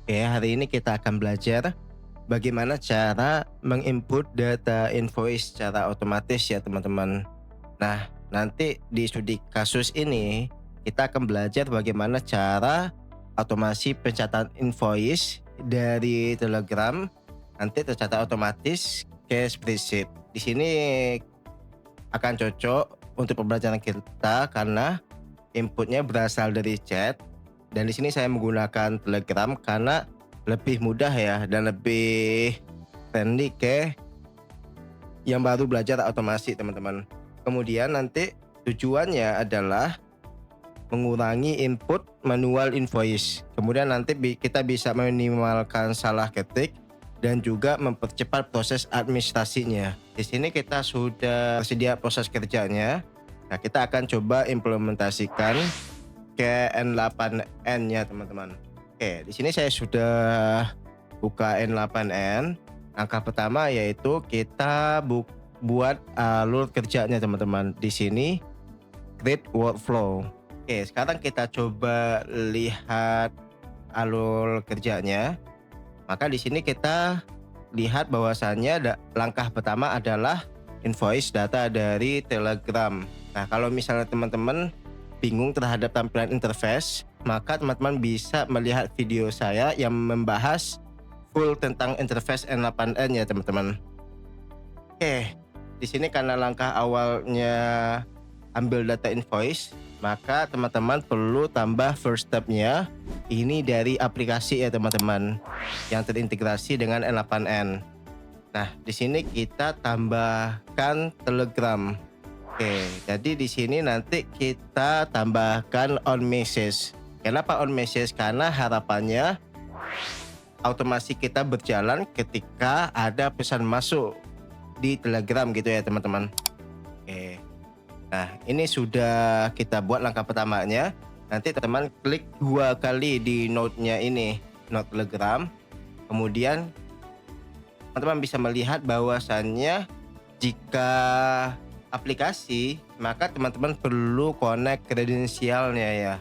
Oke, hari ini kita akan belajar bagaimana cara menginput data invoice secara otomatis ya teman-teman. Nah, nanti di studi kasus ini kita akan belajar bagaimana cara otomasi pencatatan invoice dari Telegram nanti tercatat otomatis ke spreadsheet. Di sini akan cocok untuk pembelajaran kita karena inputnya berasal dari chat dan di sini saya menggunakan Telegram karena lebih mudah ya dan lebih friendly ke yang baru belajar otomasi teman-teman. Kemudian nanti tujuannya adalah mengurangi input manual invoice. Kemudian nanti kita bisa meminimalkan salah ketik dan juga mempercepat proses administrasinya. Di sini kita sudah tersedia proses kerjanya. Nah, kita akan coba implementasikan ke N8N-nya teman-teman. Oke, di sini saya sudah buka N8N. Langkah pertama yaitu kita buat alur kerjanya teman-teman. Di sini create workflow. Oke, sekarang kita coba lihat alur kerjanya. Maka di sini kita lihat bahwasannya langkah pertama adalah invoice data dari Telegram. Nah, kalau misalnya teman-teman bingung terhadap tampilan interface, maka teman-teman bisa melihat video saya yang membahas full tentang interface N8N ya teman-teman. Oke, di sini karena langkah awalnya ambil data invoice, maka teman-teman perlu tambah first step-nya. Ini dari aplikasi ya teman-teman yang terintegrasi dengan N8N. Nah, di sini kita tambahkan Telegram. Oke, jadi di sini nanti kita tambahkan on message. Kenapa on message? Karena harapannya automasi kita berjalan ketika ada pesan masuk di Telegram gitu ya teman-teman. Oke. Nah, ini sudah kita buat langkah pertamanya. Nanti teman-teman klik 2 kali di node-nya ini, node Telegram. Kemudian teman-teman bisa melihat bahwasannya jika aplikasi, maka teman-teman perlu connect kredensialnya ya.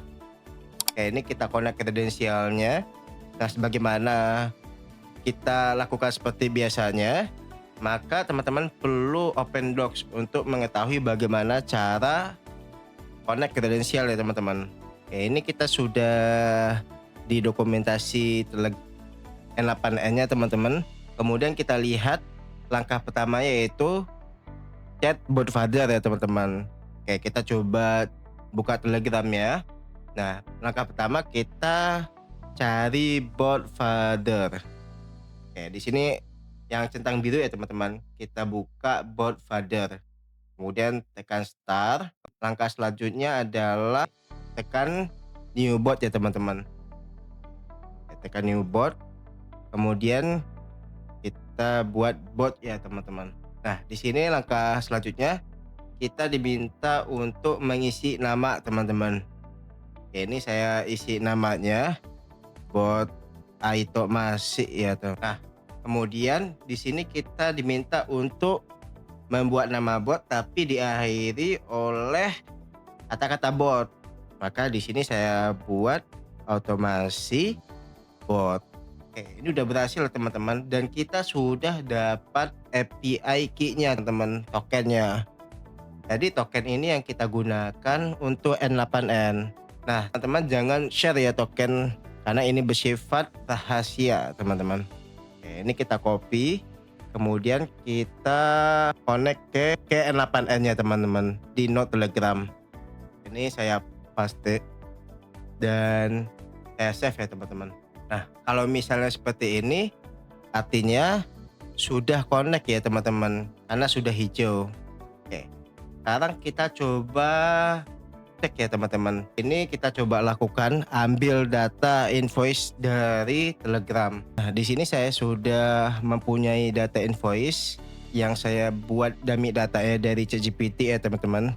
Oke, ini kita connect kredensialnya. Nah, sebagaimana kita lakukan seperti biasanya, maka teman-teman perlu open docs untuk mengetahui bagaimana cara connect kredensial ya teman-teman. Oke, ini kita sudah di dokumentasi N8N-nya teman-teman. Kemudian kita lihat langkah pertama yaitu chat bot father ya teman-teman. Oke, kita coba buka Telegram ya. Nah, langkah pertama kita cari bot father. Oke, di sini yang centang biru ya teman-teman. Kita buka bot father. Kemudian tekan start. Langkah selanjutnya adalah tekan new bot ya teman-teman. Tekan new bot. Kemudian kita buat bot ya teman-teman. Nah, di sini langkah selanjutnya kita diminta untuk mengisi nama teman-teman. Oke, ini saya isi namanya bot Aito Masih ya tuh. Nah, kemudian di sini kita diminta untuk membuat nama bot tapi diakhiri oleh kata-kata bot. Maka di sini saya buat otomasi bot. Oke, ini udah berhasil teman-teman dan kita sudah dapat API key-nya teman-teman, tokennya. Jadi token ini yang kita gunakan untuk N8N. Nah, teman-teman jangan share ya token karena ini bersifat rahasia teman-teman. Oke, ini kita copy, kemudian kita connect ke N8N-nya teman-teman di node Telegram. Ini saya paste dan saya save ya teman-teman. Nah, kalau misalnya seperti ini, artinya sudah connect ya teman-teman, karena sudah hijau. Oke, sekarang kita coba cek ya teman-teman. Ini kita coba lakukan ambil data invoice dari Telegram. Nah, di sini saya sudah mempunyai data invoice yang saya buat dummy datanya dari ChatGPT ya teman-teman.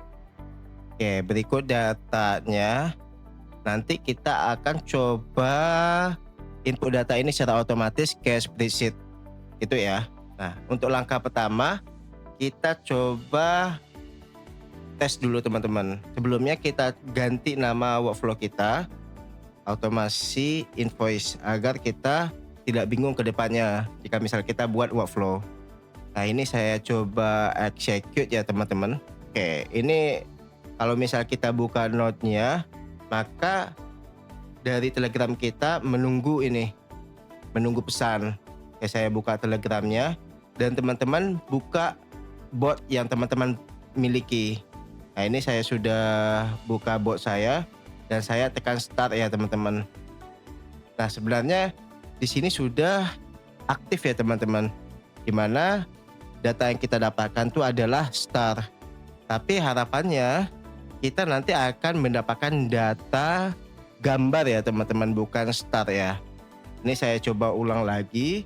Oke, berikut datanya. Nanti kita akan coba input data ini secara otomatis ke spreadsheet gitu ya. Nah, untuk langkah pertama kita coba tes dulu teman-teman. Sebelumnya kita ganti nama workflow kita. automasi invoice agar kita tidak bingung ke depannya jika misal kita buat workflow. Nah, ini saya coba execute ya teman-teman. Oke, ini kalau misal kita buka node-nya, maka dari Telegram kita menunggu pesan. Oke, saya buka Telegramnya dan teman-teman buka bot yang teman-teman miliki. Nah, ini saya sudah buka bot saya dan saya tekan start ya teman-teman. Nah, sebenarnya di sini sudah aktif ya teman-teman. Di mana data yang kita dapatkan itu adalah star. Tapi harapannya kita nanti akan mendapatkan data gambar ya teman-teman, bukan star ya. Ini saya coba ulang lagi.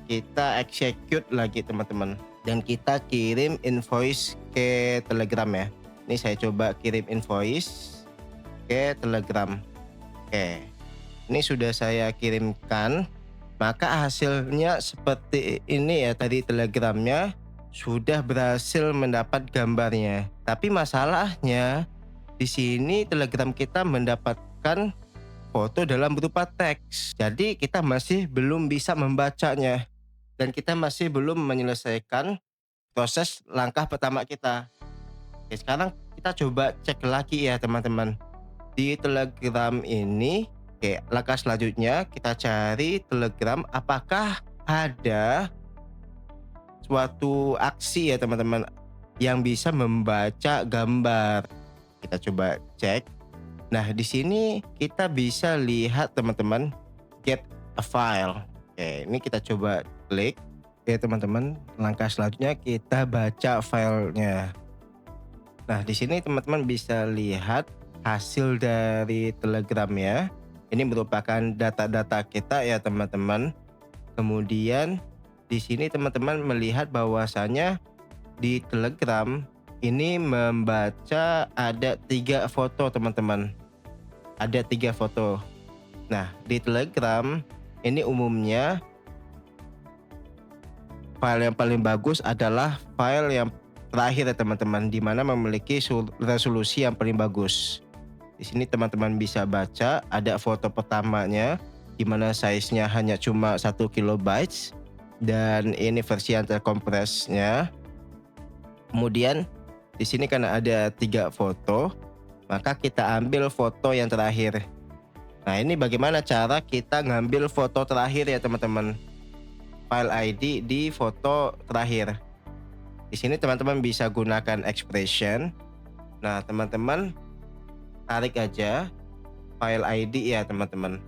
Kita execute lagi teman-teman. Dan kita kirim invoice ke Telegram ya. Ini saya coba kirim invoice ke Telegram. Oke. Ini sudah saya kirimkan. Maka hasilnya seperti ini ya, tadi Telegramnya sudah berhasil mendapat gambarnya. Tapi masalahnya di sini Telegram kita mendapatkan foto dalam berupa teks. Jadi kita masih belum bisa membacanya dan kita masih belum menyelesaikan proses langkah pertama kita. Oke, sekarang kita coba cek lagi ya teman-teman. Di Telegram ini, oke, langkah selanjutnya kita cari Telegram apakah ada suatu aksi ya teman-teman yang bisa membaca gambar. Kita coba cek. Nah, di sini kita bisa lihat teman-teman, get a file. Oke, ini kita coba klik. Oke teman-teman, langkah selanjutnya kita baca filenya. Nah, di sini teman-teman bisa lihat hasil dari Telegram ya. Ini merupakan data-data kita ya teman-teman. Kemudian di sini teman-teman melihat bahwasanya di Telegram ini membaca ada 3 foto teman-teman. Ada 3 foto. Nah, di Telegram ini umumnya file yang paling bagus adalah file yang terakhir ya teman-teman, di mana memiliki resolusi yang paling bagus. Di sini teman-teman bisa baca ada foto pertamanya di mana size-nya hanya cuma 1 kilobyte dan ini versi yang terkompresnya. Kemudian di sini karena ada 3 foto, maka kita ambil foto yang terakhir. Nah, ini bagaimana cara kita ngambil foto terakhir ya teman-teman. File ID di foto terakhir. Di sini teman-teman bisa gunakan expression. Nah, teman-teman tarik aja file ID ya teman-teman.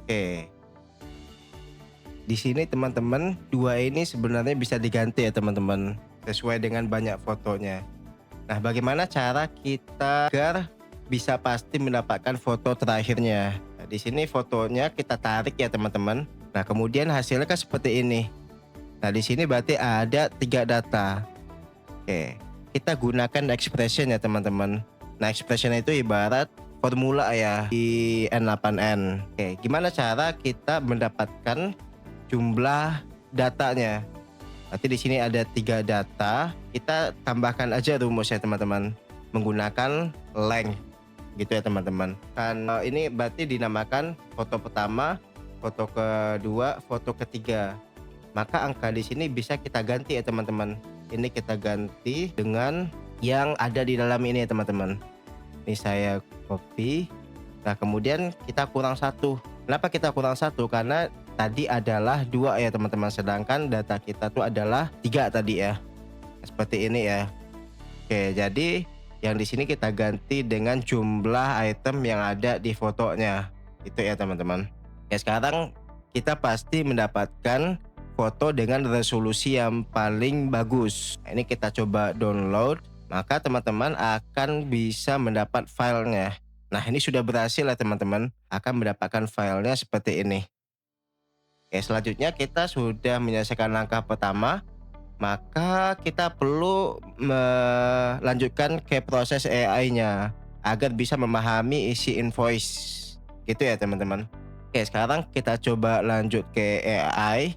Oke. Di sini teman-teman, 2 ini sebenarnya bisa diganti ya teman-teman, sesuai dengan banyak fotonya. Nah, bagaimana cara kita agar bisa pasti mendapatkan foto terakhirnya? Nah, di sini fotonya kita tarik ya teman-teman. Nah, kemudian hasilnya kan seperti ini. Nah, di sini berarti ada 3 data. Oke, kita gunakan expression ya teman-teman. Nah, expression itu ibarat formula ya di N8N. Oke, gimana cara kita mendapatkan jumlah datanya? Berarti di sini ada 3 data, kita tambahkan aja rumusnya teman-teman menggunakan length gitu ya teman-teman. Kan ini berarti dinamakan foto pertama, foto kedua, foto ketiga. Maka angka di sini bisa kita ganti ya teman-teman. Ini kita ganti dengan yang ada di dalam ini ya teman-teman. Ini saya copy. Nah, kemudian kita kurang 1. Kenapa kita kurang 1? Karena tadi adalah 2 ya teman-teman, sedangkan data kita tuh adalah 3 tadi ya. Seperti ini ya. Oke, jadi yang di sini kita ganti dengan jumlah item yang ada di fotonya. Itu ya teman-teman. Ya, sekarang kita pasti mendapatkan foto dengan resolusi yang paling bagus. Nah, ini kita coba download, maka teman-teman akan bisa mendapat filenya. Nah, ini sudah berhasil ya teman-teman, akan mendapatkan filenya seperti ini. Oke, selanjutnya kita sudah menyelesaikan langkah pertama, maka kita perlu melanjutkan ke proses AI-nya agar bisa memahami isi invoice. Gitu ya teman-teman. Oke, sekarang kita coba lanjut ke AI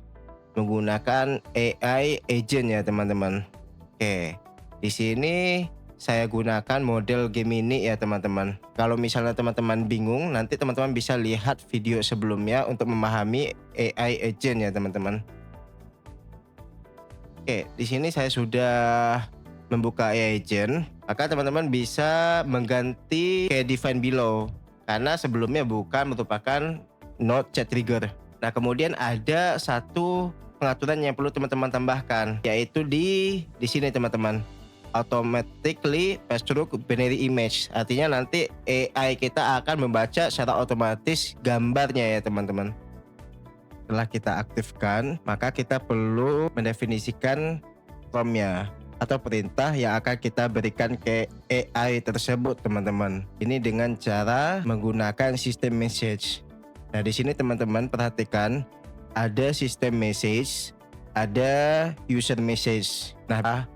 menggunakan AI agent ya teman-teman. Oke, di sini saya gunakan model Gemini ya teman-teman. Kalau misalnya teman-teman bingung, nanti teman-teman bisa lihat video sebelumnya untuk memahami AI agent ya teman-teman. Oke, di sini saya sudah membuka AI agent, maka teman-teman bisa mengganti kayak define below karena sebelumnya bukan merupakan node chat trigger. Nah, kemudian ada satu pengaturan yang perlu teman-teman tambahkan, yaitu di sini teman-teman. Automatically pass through binary image. Artinya nanti AI kita akan membaca secara otomatis gambarnya ya teman-teman. Setelah kita aktifkan, maka kita perlu mendefinisikan prompt-nya atau perintah yang akan kita berikan ke AI tersebut teman-teman. Ini dengan cara menggunakan sistem message. Nah, di sini teman-teman perhatikan ada sistem message, ada user message. Nah,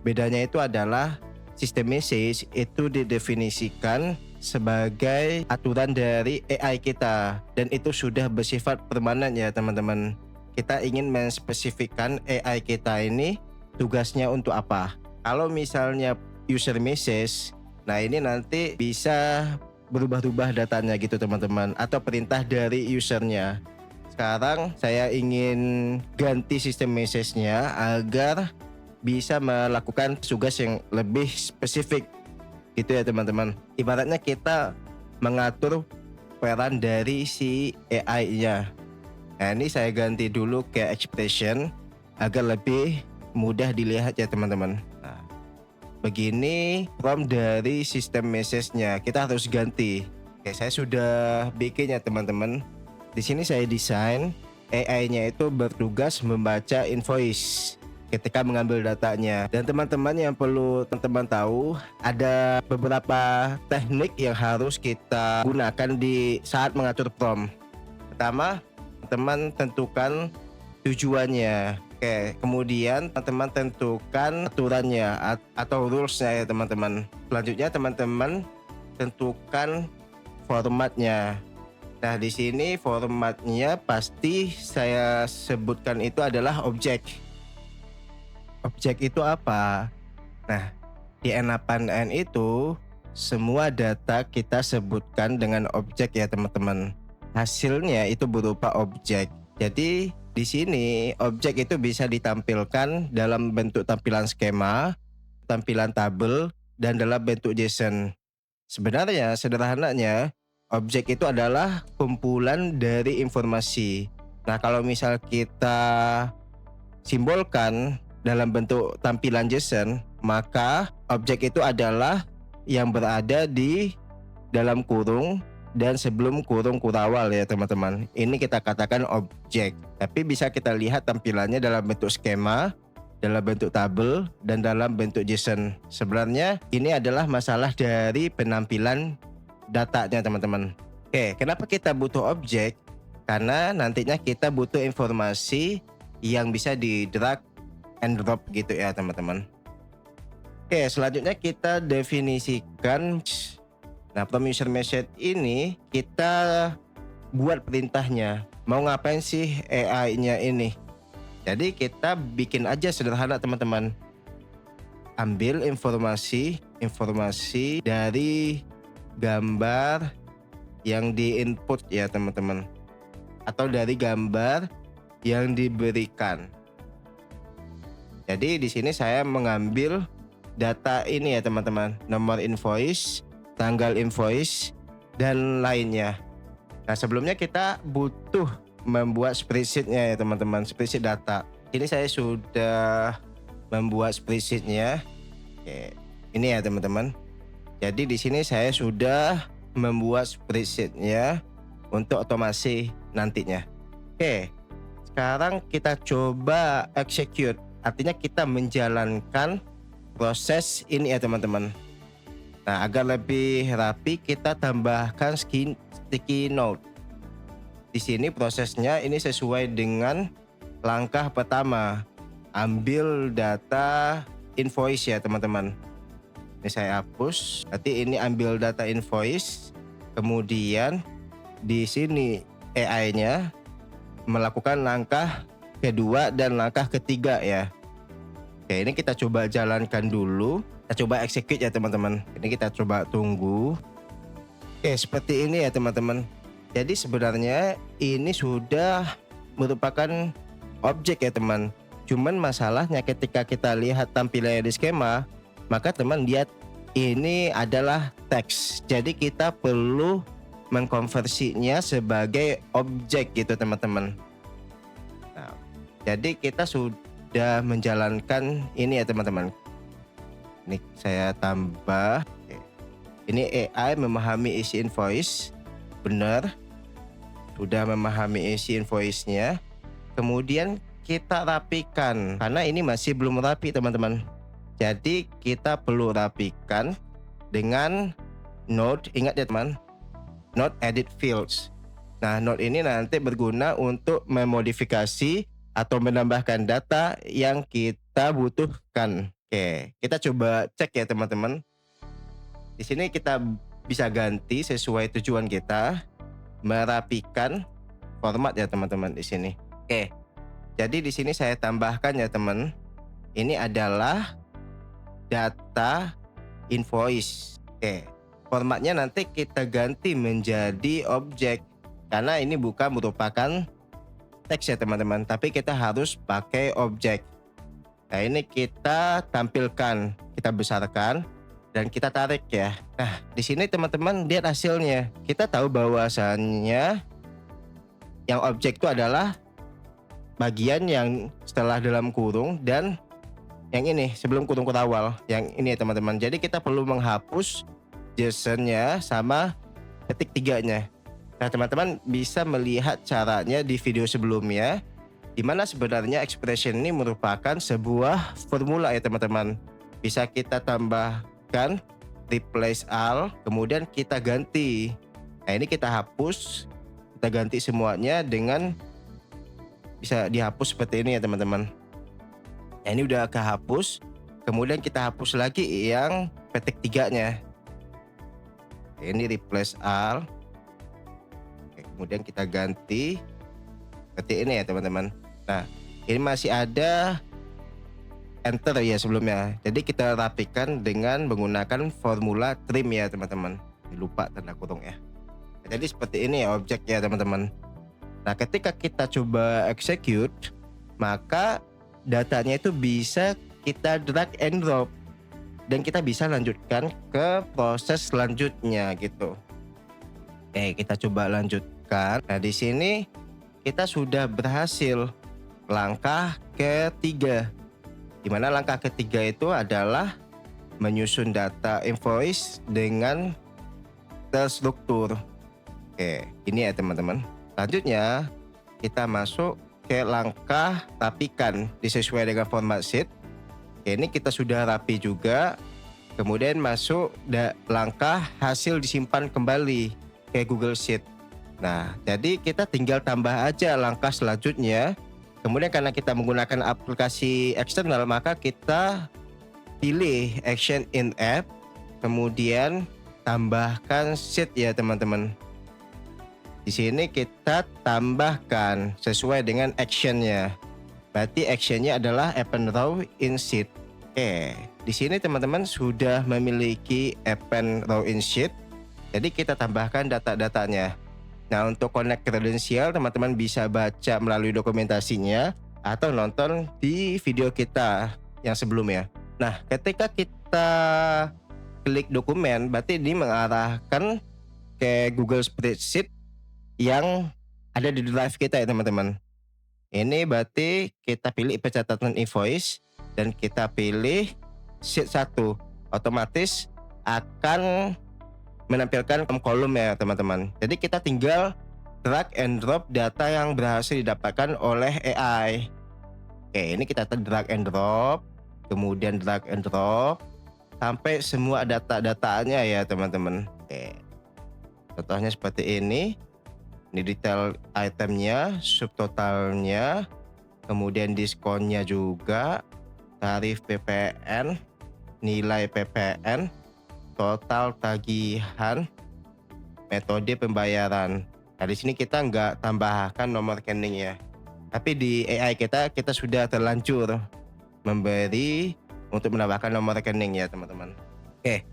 bedanya itu adalah sistem message itu didefinisikan sebagai aturan dari AI kita dan itu sudah bersifat permanen ya teman-teman. Kita ingin menspesifikkan AI kita ini tugasnya untuk apa. Kalau misalnya user message, nah ini nanti bisa berubah-ubah datanya gitu teman-teman, atau perintah dari usernya. Sekarang saya ingin ganti sistem message-nya agar bisa melakukan tugas yang lebih spesifik gitu ya teman-teman. Ibaratnya kita mengatur peran dari si AI-nya. Nah, ini saya ganti dulu ke expression agar lebih mudah dilihat ya teman-teman. Nah, begini prompt dari sistem message-nya. Kita harus ganti. Oke, saya sudah bikin ya teman-teman. Di sini saya desain AI-nya itu bertugas membaca invoice ketika mengambil datanya. Dan teman-teman yang perlu teman-teman tahu, ada beberapa teknik yang harus kita gunakan di saat mengatur prompt. Pertama, teman-teman tentukan tujuannya. Oke, kemudian teman-teman tentukan aturannya atau rules-nya ya teman-teman. Selanjutnya teman-teman tentukan formatnya. Nah, di sini formatnya pasti saya sebutkan itu adalah objek. Objek itu apa? Nah, di N8N itu semua data kita sebutkan dengan objek ya teman-teman. Hasilnya itu berupa objek. Jadi di sini objek itu bisa ditampilkan dalam bentuk tampilan skema, tampilan tabel, dan dalam bentuk JSON. Sebenarnya sederhananya objek itu adalah kumpulan dari informasi. Nah, kalau misal kita simbolkan dalam bentuk tampilan JSON, maka objek itu adalah yang berada di dalam kurung dan sebelum kurung kurawal ya teman-teman. Ini kita katakan objek. Tapi bisa kita lihat tampilannya dalam bentuk skema, dalam bentuk tabel, dan dalam bentuk JSON. Sebenarnya ini adalah masalah dari penampilan datanya teman-teman. Oke, kenapa kita butuh objek? Karena nantinya kita butuh informasi yang bisa di drag and drop gitu ya teman-teman. Oke, selanjutnya kita definisikan. Nah, prompt user message ini kita buat perintahnya. Mau ngapain sih AI-nya ini? Jadi kita bikin aja sederhana teman-teman. Ambil informasi dari gambar yang di-input ya teman-teman. Atau dari gambar yang diberikan. Jadi di sini saya mengambil data ini ya teman-teman, nomor invoice, tanggal invoice, dan lainnya. Nah, sebelumnya kita butuh membuat spreadsheet-nya ya teman-teman, spreadsheet data. Ini saya sudah membuat spreadsheet-nya. Oke, ini ya teman-teman. Jadi di sini saya sudah membuat spreadsheet-nya untuk otomasi nantinya. Oke, sekarang kita coba execute. Artinya kita menjalankan proses ini ya teman-teman. Nah, agar lebih rapi kita tambahkan sticky note. Di sini prosesnya ini sesuai dengan langkah pertama. Ambil data invoice ya teman-teman. Ini saya hapus. Berarti ini ambil data invoice. Kemudian di sini AI-nya melakukan langkah kedua dan langkah ketiga ya. Oke, ini kita coba jalankan dulu. Kita coba execute ya teman-teman. Ini kita coba tunggu. Oke, seperti ini ya teman-teman. Jadi sebenarnya ini sudah merupakan objek ya teman. Cuman masalahnya ketika kita lihat tampilannya di skema, maka teman lihat ini adalah teks. Jadi kita perlu mengkonversinya sebagai objek gitu teman-teman. Nah, jadi kita sudah menjalankan ini ya teman-teman. Ini saya tambah. Oke. Ini AI memahami isi invoice. Benar. Sudah memahami isi invoice-nya. Kemudian kita rapikan karena ini masih belum rapi teman-teman. Jadi kita perlu rapikan dengan node. Ingat ya teman, node edit fields. Nah, node ini nanti berguna untuk memodifikasi atau menambahkan data yang kita butuhkan. Oke, kita coba cek ya teman-teman. Di sini kita bisa ganti sesuai tujuan kita, merapikan format ya teman-teman di sini. Oke. Jadi di sini saya tambahkan ya teman. Ini adalah data invoice. Oke. Formatnya nanti kita ganti menjadi objek karena ini bukan merupakan teks ya teman-teman, tapi kita harus pakai objek. Nah, ini kita tampilkan, kita besarkan dan kita tarik ya. Nah, di sini teman-teman lihat hasilnya. Kita tahu bahwasannya yang objek itu adalah bagian yang setelah dalam kurung dan yang ini sebelum kurung awal, yang ini ya teman-teman. Jadi kita perlu menghapus JSON-nya sama ketik tiganya. Nah, teman-teman bisa melihat caranya di video sebelumnya, di mana sebenarnya expression ini merupakan sebuah formula ya teman-teman. Bisa kita tambahkan replace all, kemudian kita ganti. Nah, ini kita hapus, kita ganti semuanya dengan bisa dihapus seperti ini ya teman-teman. Nah, ini udah kehapus. Kemudian kita hapus lagi yang petik tiganya. Ini replace all. Oke, kemudian kita ganti seperti ini ya teman-teman. Nah, ini masih ada enter ya sebelumnya. Jadi kita rapikan dengan menggunakan formula trim ya teman-teman. Lupa tanda kurung ya. Jadi seperti ini ya objek ya teman-teman. Nah, ketika kita coba execute, maka datanya itu bisa kita drag and drop dan kita bisa lanjutkan ke proses selanjutnya gitu. Oke, kita coba lanjutkan. Nah, di sini kita sudah berhasil langkah ketiga. Di mana langkah ketiga itu adalah menyusun data invoice dengan terstruktur. Oke, ini ya teman-teman. Selanjutnya kita masuk ke langkah rapikan disesuaikan dengan format sheet. Oke, ini kita sudah rapi juga. Kemudian masuk langkah hasil disimpan kembali ke Google Sheet. Nah, jadi kita tinggal tambah aja langkah selanjutnya. Kemudian karena kita menggunakan aplikasi eksternal, maka kita pilih action in app. Kemudian tambahkan sheet ya teman-teman. Di sini kita tambahkan sesuai dengan actionnya. Berarti actionnya adalah append row in sheet. Oke, di sini teman-teman sudah memiliki append row in sheet. Jadi kita tambahkan data-datanya. Nah, untuk connect kredensial teman-teman bisa baca melalui dokumentasinya atau nonton di video kita yang sebelumnya. Nah, ketika kita klik dokumen, berarti ini mengarahkan ke Google Spreadsheet yang ada di drive kita ya teman-teman. Ini berarti kita pilih pencatatan invoice dan kita pilih sheet 1. Otomatis akan menampilkan kolom ya teman-teman. Jadi kita tinggal drag and drop data yang berhasil didapatkan oleh AI. Oke, ini kita drag and drop, kemudian drag and drop sampai semua data-datanya ya teman-teman. Oke. Contohnya seperti ini. Ini detail itemnya, subtotalnya, kemudian diskonnya juga, tarif PPN, nilai PPN, total tagihan, metode pembayaran. Nah, di sini kita nggak tambahkan nomor rekening ya. Tapi di AI kita sudah terlanjur memberi untuk menambahkan nomor rekening ya teman-teman. Oke.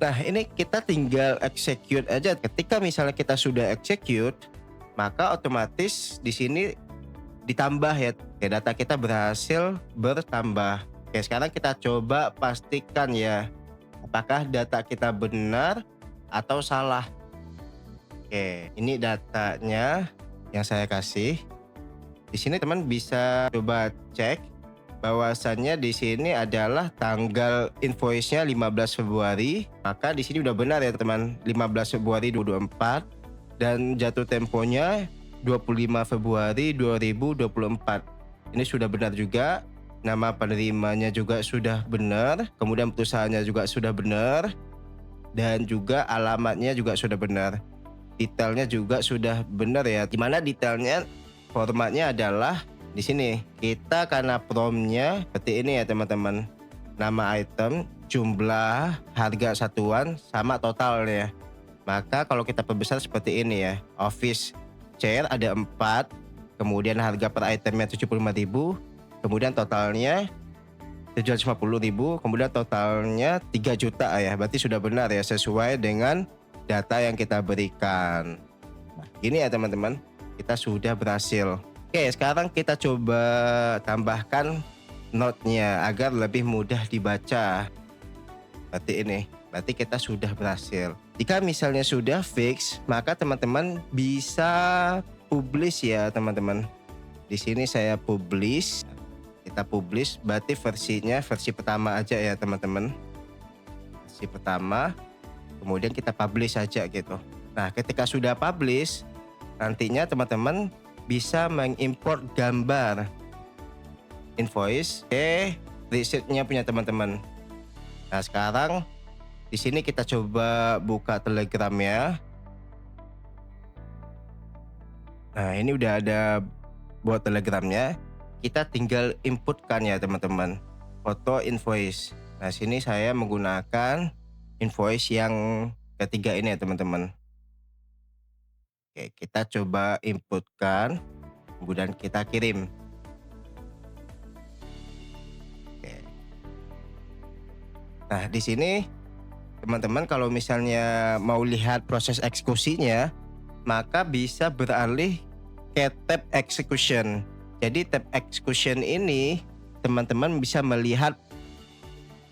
Nah, ini kita tinggal execute aja. Ketika misalnya kita sudah execute, maka otomatis di sini ditambah ya. Oke, data kita berhasil bertambah. Oke, sekarang kita coba pastikan ya, apakah data kita benar atau salah. Oke, ini datanya yang saya kasih. Di sini teman bisa coba cek bahwasannya di sini adalah tanggal invoice-nya 15 Februari. Maka di sini udah benar ya teman, 15 Februari 2024 dan jatuh temponya 25 Februari 2024. Ini sudah benar juga. Nama penerimanya juga sudah benar, kemudian perusahaannya juga sudah benar, dan juga alamatnya juga sudah benar. Detailnya juga sudah benar ya. Dimana detailnya formatnya adalah di sini kita karena promnya seperti ini ya teman-teman. Nama item, jumlah, harga satuan, sama totalnya. Maka kalau kita perbesar seperti ini ya. Office chair ada 4, kemudian harga per itemnya 75.000, kemudian totalnya 750.000, kemudian totalnya 3 juta ya. Berarti sudah benar ya, sesuai dengan data yang kita berikan. Nah, gini ya teman-teman, kita sudah berhasil. Oke, sekarang kita coba tambahkan note-nya agar lebih mudah dibaca. Seperti ini. Berarti kita sudah berhasil. Jika misalnya sudah fix, maka teman-teman bisa publish ya teman-teman. Di sini saya publish. Kita publish, berarti versinya versi pertama aja ya teman-teman. Versi pertama, kemudian kita publish saja gitu. Nah, ketika sudah publish, nantinya teman-teman bisa mengimport gambar invoice ke receipt-nya punya teman-teman. Nah, sekarang di sini kita coba buka Telegram-nya. Nah, ini udah ada buat Telegram-nya. Kita tinggal inputkan ya teman-teman, foto invoice. Nah, sini saya menggunakan invoice yang ketiga ini ya teman-teman. Oke, kita coba inputkan, kemudian kita kirim. Oke. Nah, di sini teman-teman kalau misalnya mau lihat proses eksekusinya, maka bisa beralih ke tab execution. Jadi tab execution ini teman-teman bisa melihat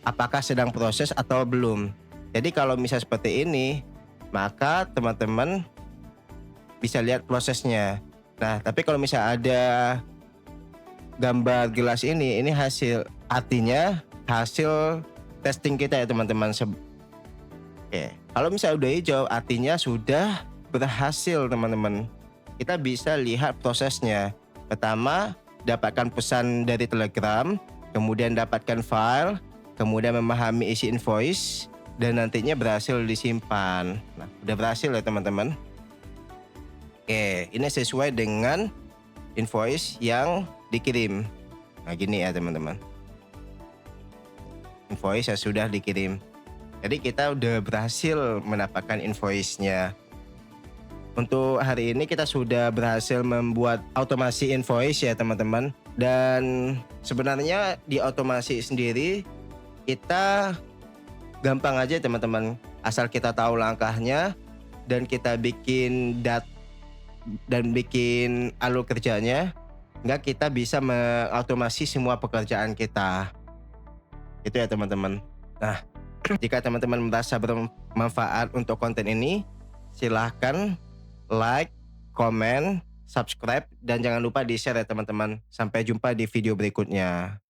apakah sedang proses atau belum. Jadi kalau misal seperti ini, maka teman-teman bisa lihat prosesnya. Nah, tapi kalau misal ada gambar gelas ini hasil, artinya hasil testing kita ya teman-teman. Oke, kalau misal udah hijau artinya sudah berhasil teman-teman. Kita bisa lihat prosesnya. Pertama, dapatkan pesan dari Telegram, kemudian dapatkan file, kemudian memahami isi invoice, dan nantinya berhasil disimpan. Nah, udah berhasil ya teman-teman. Oke, ini sesuai dengan invoice yang dikirim. Nah, gini ya teman-teman. Invoice yang sudah dikirim. Jadi kita udah berhasil mendapatkan invoice-nya. Untuk hari ini kita sudah berhasil membuat automasi invoice ya teman-teman. Dan sebenarnya di automasi sendiri kita gampang aja teman-teman. Asal kita tahu langkahnya dan kita bikin dan bikin alur kerjanya, enggak kita bisa mengautomasi semua pekerjaan kita. Itu ya teman-teman. Nah, jika teman-teman merasa bermanfaat untuk konten ini, silahkan like, comment, subscribe, dan jangan lupa di-share ya teman-teman. Sampai jumpa di video berikutnya.